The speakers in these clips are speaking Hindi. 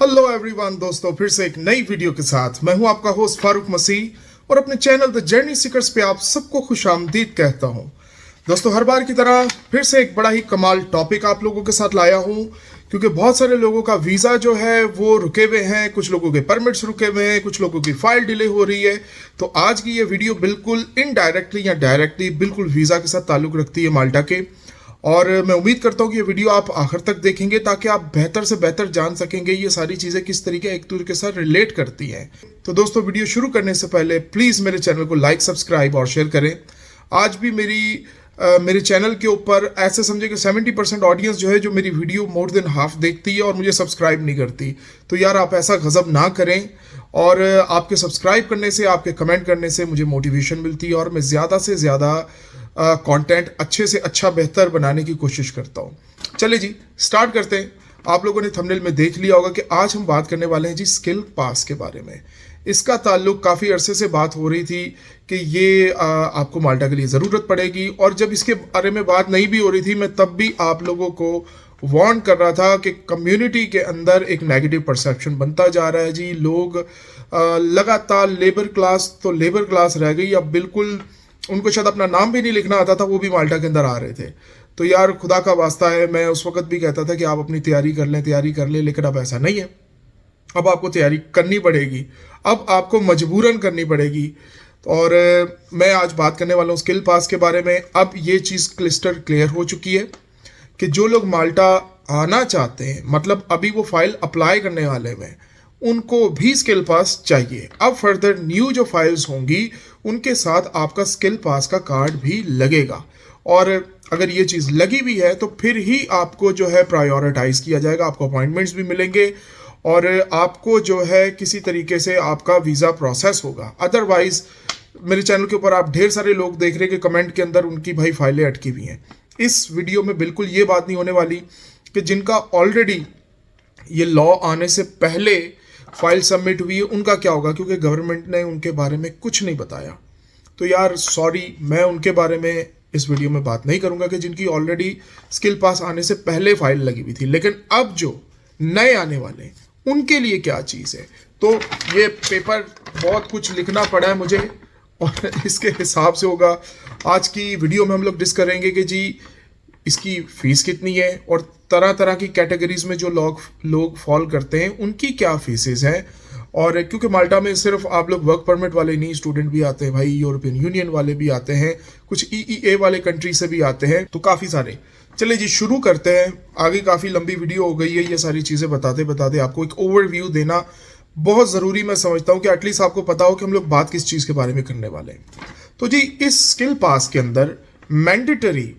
हेलो एवरीवन दोस्तों, फिर से एक नई वीडियो के साथ मैं हूं आपका होस्ट फारूक मसीह और अपने चैनल द जर्नी सीकर्स पे आप सबको खुशामदीद कहता हूं। दोस्तों, हर बार की तरह फिर से एक बड़ा ही कमाल टॉपिक आप लोगों के साथ लाया हूं, क्योंकि बहुत सारे लोगों का वीज़ा जो है वो रुके हुए हैं, कुछ लोगों के परमिट्स रुके हुए हैं, कुछ लोगों की फाइल डिले हो रही है। तो आज की ये वीडियो बिल्कुल इनडायरेक्टली या डायरेक्टली बिल्कुल वीज़ा के साथ ताल्लुक़ रखती है, माल्टा के। और मैं उम्मीद करता हूँ कि ये वीडियो आप आखिर तक देखेंगे ताकि आप बेहतर से बेहतर जान सकेंगे ये सारी चीज़ें किस तरीके एक दूसरे के साथ रिलेट करती हैं। तो दोस्तों, वीडियो शुरू करने से पहले प्लीज़ मेरे चैनल को लाइक, सब्सक्राइब और शेयर करें। आज भी मेरे चैनल के ऊपर ऐसे समझे कि 70% ऑडियंस जो है जो मेरी वीडियो मोर देन हाफ देखती है और मुझे सब्सक्राइब नहीं करती। तो यार, आप ऐसा गज़ब ना करें। और आपके सब्सक्राइब करने से, आपके कमेंट करने से मुझे मोटिवेशन मिलती है और मैं ज़्यादा से ज़्यादा कंटेंट अच्छे से अच्छा बेहतर बनाने की कोशिश करता हूँ। चलिए जी, स्टार्ट करते हैं। आप लोगों ने थंबनेल में देख लिया होगा कि आज हम बात करने वाले हैं जी स्किल पास के बारे में। इसका ताल्लुक काफ़ी अरसे से बात हो रही थी कि ये आपको माल्टा के लिए ज़रूरत पड़ेगी, और जब इसके बारे में बात नहीं भी हो रही थी, मैं तब भी आप लोगों को वार्न कर रहा था कि कम्युनिटी के अंदर एक नेगेटिव परसेप्शन बनता जा रहा है जी। लोग लगातार लेबर क्लास रह गई, अब बिल्कुल उनको शायद अपना नाम भी नहीं लिखना आता था, वो भी माल्टा के अंदर आ रहे थे। तो यार, खुदा का वास्ता है, मैं उस वक्त भी कहता था कि आप अपनी तैयारी कर लें, लेकिन अब ऐसा नहीं है। अब आपको तैयारी करनी पड़ेगी, अब आपको मजबूरन करनी पड़ेगी। और मैं आज बात करने वाला हूँ स्किल पास के बारे में। अब ये चीज़ क्लिस्टर क्लियर हो चुकी है कि जो लोग माल्टा आना चाहते हैं, मतलब अभी वो फाइल अप्लाई करने वाले हैं, उनको भी स्किल पास चाहिए। अब फर्दर न्यू जो फाइल्स होंगी उनके साथ आपका स्किल पास का कार्ड भी लगेगा, और अगर ये चीज़ लगी भी है तो फिर ही आपको जो है प्रायोरिटाइज किया जाएगा, आपको अपॉइंटमेंट्स भी मिलेंगे और आपको जो है किसी तरीके से आपका वीज़ा प्रोसेस होगा। अदरवाइज मेरे चैनल के ऊपर आप ढेर सारे लोग देख रहे हैं कि कमेंट के अंदर उनकी भाई फाइलें अटकी हुई हैं। इस वीडियो में बिल्कुल ये बात नहीं होने वाली कि जिनका ऑलरेडी ये लॉ आने से पहले फाइल सबमिट हुई है उनका क्या होगा, क्योंकि गवर्नमेंट ने उनके बारे में कुछ नहीं बताया। तो यार सॉरी, मैं उनके बारे में इस वीडियो में बात नहीं करूंगा कि जिनकी ऑलरेडी स्किल पास आने से पहले फाइल लगी हुई थी। लेकिन अब जो नए आने वाले उनके लिए क्या चीज़ है, तो ये पेपर बहुत कुछ लिखना पड़ा है मुझे और इसके हिसाब से होगा। आज की वीडियो में हम लोग डिस्कस करेंगे कि जी इसकी फ़ीस कितनी है और तरह तरह की कैटेगरीज में जो लोग फॉल करते हैं उनकी क्या फीसेस हैं। और क्योंकि माल्टा में सिर्फ आप लोग वर्क परमिट वाले नहीं, स्टूडेंट भी आते हैं भाई, यूरोपियन यूनियन वाले भी आते हैं, कुछ EEA वाले कंट्री से भी आते हैं, तो काफ़ी सारे। चलिए जी, शुरू करते हैं। आगे काफ़ी लंबी वीडियो हो गई है, ये सारी चीज़ें बताते बताते आपको एक ओवरव्यू देना बहुत ज़रूरी मैं समझता हूँ कि एटलीस्ट आपको पता हो कि हम लोग बात किस चीज़ के बारे में करने वाले हैं। तो जी, इस स्किल पास के अंदर मैंडेटरी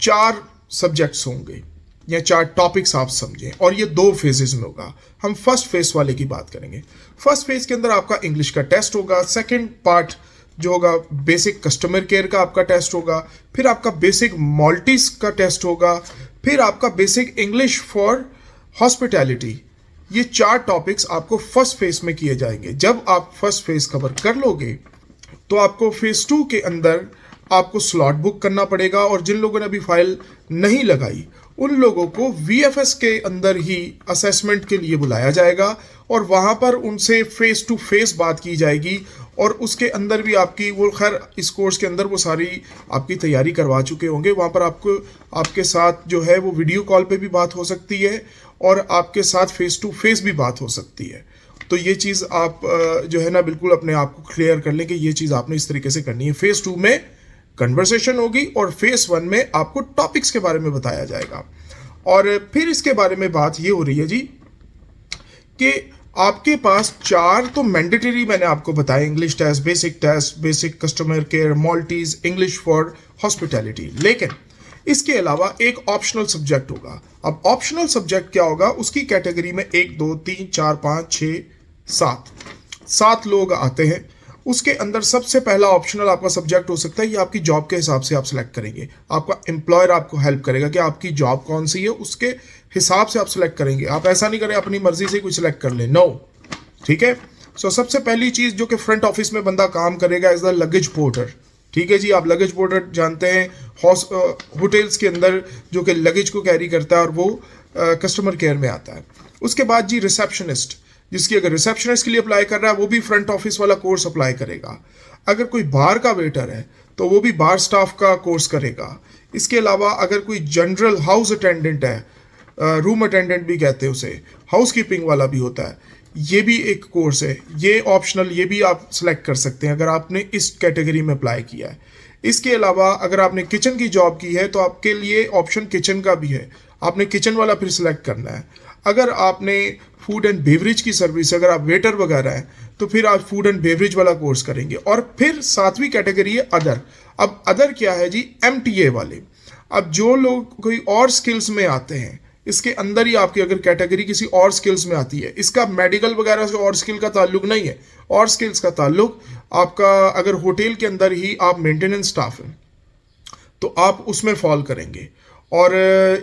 4 सब्जेक्ट्स होंगे या 4 टॉपिक्स आप समझें, और ये 2 फेजेस में होगा। हम फर्स्ट फेज वाले की बात करेंगे। फर्स्ट फेज के अंदर आपका इंग्लिश का टेस्ट होगा। सेकंड पार्ट जो होगा बेसिक कस्टमर केयर का आपका टेस्ट होगा, फिर आपका बेसिक मॉल्टीज का टेस्ट होगा, फिर आपका बेसिक इंग्लिश फॉर हॉस्पिटैलिटी। ये 4 टॉपिक्स आपको फर्स्ट फेज में किए जाएंगे। जब आप फर्स्ट फेज कवर कर लोगे तो आपको फेज 2 के अंदर आपको स्लॉट बुक करना पड़ेगा, और जिन लोगों ने अभी फाइल नहीं लगाई उन लोगों को VFS के अंदर ही असेसमेंट के लिए बुलाया जाएगा और वहाँ पर उनसे फेस टू फेस बात की जाएगी। और उसके अंदर भी आपकी वो, खैर इस कोर्स के अंदर वो सारी आपकी तैयारी करवा चुके होंगे। वहाँ पर आपको आपके साथ जो है वो वीडियो कॉल पे भी बात हो सकती है और आपके साथ फेस टू फेस भी बात हो सकती है। तो ये चीज़ आप जो है ना बिल्कुल अपने आप को क्लियर कर लें कि ये चीज़ आपने इस तरीके से करनी है। फेस 2 में कन्वर्सेशन होगी और फेस 1 में आपको टॉपिक्स के बारे में बताया जाएगा। और फिर इसके बारे में बात ये हो रही है जी कि आपके पास 4 तो मैंडेटरी मैंने आपको बताया, English test, basic customer care, Maltese, English for hospitality. लेकिन इसके अलावा एक ऑप्शनल सब्जेक्ट होगा। अब ऑप्शनल सब्जेक्ट क्या होगा, उसकी कैटेगरी में 1 2 3 4 5 6 7 लोग आते हैं। उसके अंदर सबसे पहला ऑप्शनल आपका सब्जेक्ट हो सकता है, ये आपकी जॉब के हिसाब से आप सेलेक्ट करेंगे। आपका एम्प्लॉयर आपको हेल्प करेगा कि आपकी जॉब कौन सी है, उसके हिसाब से आप सेलेक्ट करेंगे। आप ऐसा नहीं करें अपनी मर्जी से कुछ सेलेक्ट कर ले, नो, ठीक है। सो सबसे पहली चीज़ जो कि फ्रंट ऑफिस में बंदा काम करेगा इज द लगेज पोर्टर। ठीक है जी, आप लगेज पोर्टर जानते हैं, होटल्स के अंदर जो कि लगेज को कैरी करता है और वो कस्टमर केयर में आता है। उसके बाद जी रिसेप्शनिस्ट, जिसकी अगर रिसेप्शनिस्ट के लिए अप्लाई कर रहा है वो भी फ्रंट ऑफिस वाला कोर्स अप्लाई करेगा। अगर कोई बार का वेटर है तो वो भी बार स्टाफ का कोर्स करेगा। इसके अलावा अगर कोई जनरल हाउस अटेंडेंट है, रूम अटेंडेंट भी कहते हैं उसे, हाउस कीपिंग वाला भी होता है, ये भी एक कोर्स है, ये ऑप्शनल, ये भी आप सिलेक्ट कर सकते हैं अगर आपने इस कैटेगरी में अप्लाई किया है। इसके अलावा अगर आपने किचन की जॉब की है तो आपके लिए ऑप्शन किचन का भी है, आपने किचन वाला फिर सिलेक्ट करना है। अगर आपने फूड एंड बेवरेज की सर्विस, अगर आप वेटर वगैरह हैं तो फिर आप फूड एंड बेवरेज वाला कोर्स करेंगे। और फिर 7वीं कैटेगरी है अदर। अब अदर क्या है जी? MTA वाले। अब जो लोग कोई और स्किल्स में आते हैं, इसके अंदर ही आपकी अगर कैटेगरी किसी और स्किल्स में आती है, इसका मेडिकल वगैरह से और स्किल का ताल्लुक नहीं है, और स्किल्स का ताल्लुक आपका अगर होटल के अंदर ही आप मेंटेनेंस स्टाफ हैं तो आप उसमें फॉल करेंगे। और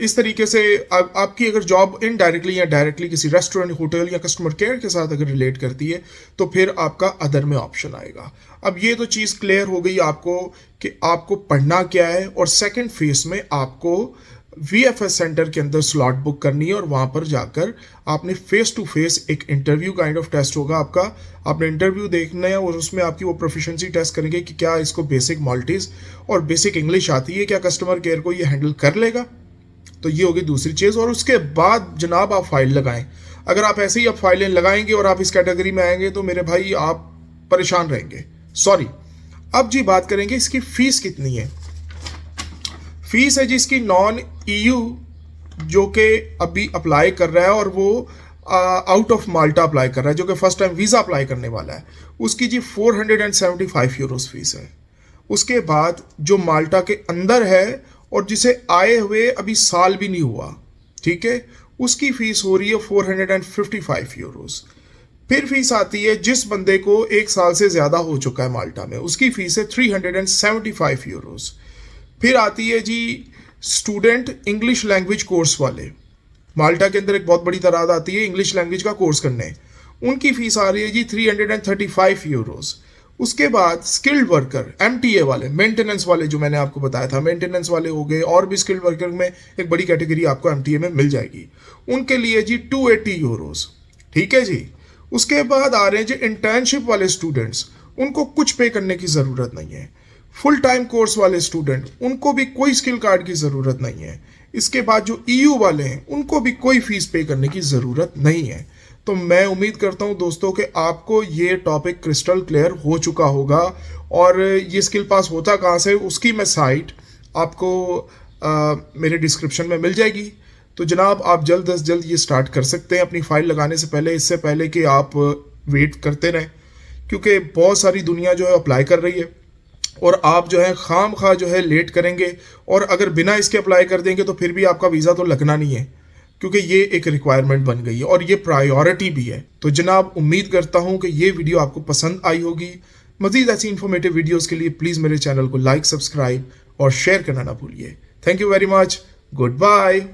इस तरीके से आपकी अगर जॉब इनडायरेक्टली या डायरेक्टली किसी रेस्टोरेंट, होटल या कस्टमर केयर के साथ अगर रिलेट करती है तो फिर आपका अदर में ऑप्शन आएगा। अब ये तो चीज़ क्लियर हो गई आपको कि आपको पढ़ना क्या है। और सेकंड फेज में आपको VFS सेंटर के अंदर स्लॉट बुक करनी है और वहाँ पर जाकर आपने फेस टू फेस एक इंटरव्यू काइंड ऑफ टेस्ट होगा आपका। आपने इंटरव्यू देखना है और उसमें आपकी वो प्रोफिशिएंसी टेस्ट करेंगे कि क्या इसको बेसिक माल्टीज और बेसिक इंग्लिश आती है, क्या कस्टमर केयर को ये हैंडल कर लेगा। तो ये होगी दूसरी चीज़। और उसके बाद जनाब आप फाइल लगाएं। अगर आप ऐसे ही आप फाइलें लगाएंगे और आप इस कैटेगरी में आएंगे तो मेरे भाई आप परेशान रहेंगे, सॉरी। अब जी बात करेंगे इसकी फ़ीस कितनी है। फीस है जिसकी नॉन EU जो कि अभी अप्लाई कर रहा है और वो आउट ऑफ माल्टा अप्लाई कर रहा है, जो कि फर्स्ट टाइम वीज़ा अप्लाई करने वाला है, उसकी जी 475 यूरोस फीस है। उसके बाद जो माल्टा के अंदर है और जिसे आए हुए अभी साल भी नहीं हुआ, ठीक है, उसकी फ़ीस हो रही है 455 यूरोस। फिर फीस आती है जिस बंदे को 1 साल से ज़्यादा हो चुका है माल्टा में, उसकी फ़ीस है 375 यूरोस। फिर आती है जी स्टूडेंट इंग्लिश लैंग्वेज कोर्स वाले, माल्टा के अंदर एक बहुत बड़ी तादाद आती है इंग्लिश लैंग्वेज का कोर्स करने, उनकी फ़ीस आ रही है जी 335 यूरोस। उसके बाद स्किल्ड वर्कर MTA वाले, मेंटेनेंस वाले, जो मैंने आपको बताया था, मेंटेनेंस वाले हो गए, और भी स्किल्ड वर्कर में एक बड़ी कैटेगरी आपको MTA में मिल जाएगी, उनके लिए जी 280 यूरोस, ठीक है जी। उसके बाद आ रहे हैं जी इंटर्नशिप वाले स्टूडेंट्स, उनको कुछ पे करने की ज़रूरत नहीं है। फुल टाइम कोर्स वाले स्टूडेंट, उनको भी कोई स्किल कार्ड की ज़रूरत नहीं है। इसके बाद जो EU वाले हैं उनको भी कोई फीस पे करने की ज़रूरत नहीं है। तो मैं उम्मीद करता हूं दोस्तों कि आपको ये टॉपिक क्रिस्टल क्लियर हो चुका होगा। और ये स्किल पास होता कहाँ से, उसकी मैं साइट आपको मेरे डिस्क्रिप्शन में मिल जाएगी। तो जनाब आप जल्द अज जल्द ये स्टार्ट कर सकते हैं अपनी फ़ाइल लगाने से पहले, इससे पहले कि आप वेट करते रहें, क्योंकि बहुत सारी दुनिया जो है अप्लाई कर रही है और आप जो है खाम खा जो है लेट करेंगे, और अगर बिना इसके अप्लाई कर देंगे तो फिर भी आपका वीज़ा तो लगना नहीं है, क्योंकि ये एक रिक्वायरमेंट बन गई है और ये प्रायोरिटी भी है। तो जनाब उम्मीद करता हूँ कि ये वीडियो आपको पसंद आई होगी। मज़ीद ऐसी इन्फॉर्मेटिव वीडियोज़ के लिए प्लीज़ मेरे चैनल को लाइक, सब्सक्राइब और शेयर करना ना भूलिए। Thank you very much, good bye.